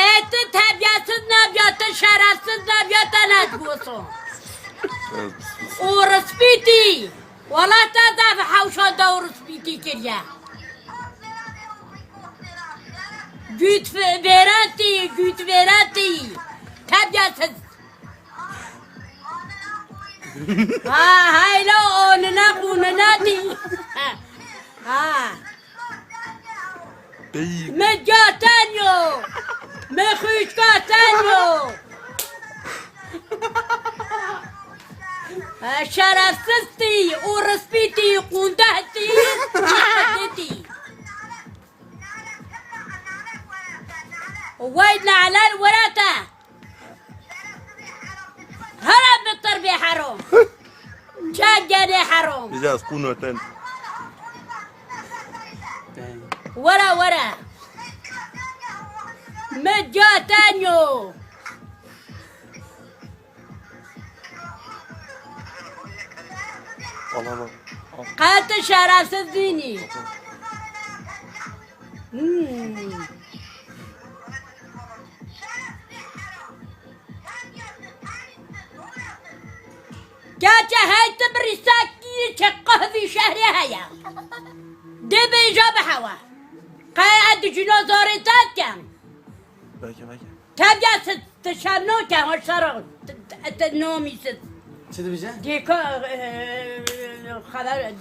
et terbiyesiz nebiyatı, şerefsiz nebiyatı netbusun. Urspiti. Valla tezaf havşada urspiti kiriye. Güt verenti. Terbiyesiz. Ha hayla onuna bununa di. Ha. مجاتن یو مخوشکاتن یو شرفسستی و رسپیتی قوندهتی حدتی ويدنا على الولاتا هرب بالتربية حرام جاجاني حرام إذا أسكنوا تاني ورا مجاتانيو الله قالت الشرف صدقيني جاتا هاي تبريساكي شقه في شهرها يا دي بيجاب حوا قاعد جنازاري تاكم باكي تبقى تشانو كم وشرو نومي ست چه دو بیجه؟ دیکا خبر